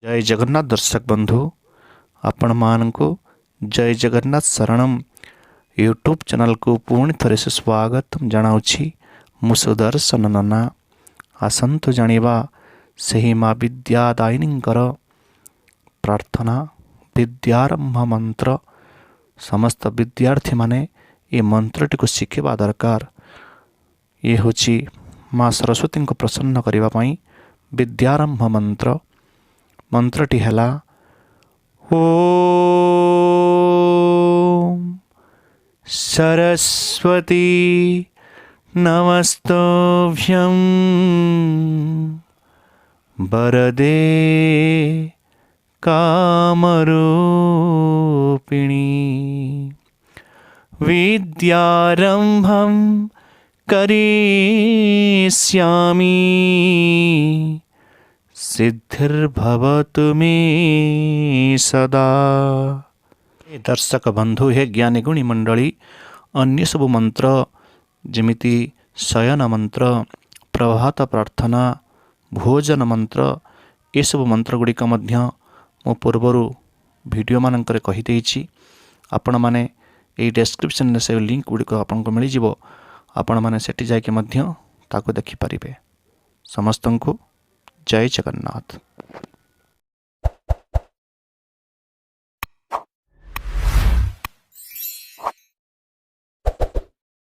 जय जगन्नाथ दर्शक बंधु आपण मानक जय जगन्नाथ शरणम यूट्यूब चैनल को पुणी थरे से स्वागत जनाऊँगी। मु सुदर्शन नना आसतु जानिबा सही माँ विद्यादायिनींकर प्रार्थना विद्यारंभ मंत्र। समस्त विद्यार्थी माने ये मंत्रटी को शिखा दरकार। ये हूँ माँ सरस्वती को प्रसन्न करने विद्यारंभ मंत्र। मंत्रटी है ओम सरस्वती नमस्तुभ्यं वरदे कामरूपिणी विद्यारंभं करिष्यामि सिद्धिर्भवतु मे सदा। दर्शक बंधु हे ज्ञानी गुणी मंडली अन्य सब मंत्र जमिति शयन मंत्र प्रभात प्रार्थना भोजन मंत्र ये सब मंत्र गुड़िक मो पूर्वर वीडियो मानकर कहीदेछि। आपण माने ये डिस्क्रिप्शन से लिंक गुड़िक आपको मिल जाव। आपण माने सेठी जाके ताको देखि पारिबे। समस्त को जय जगन्नाथ।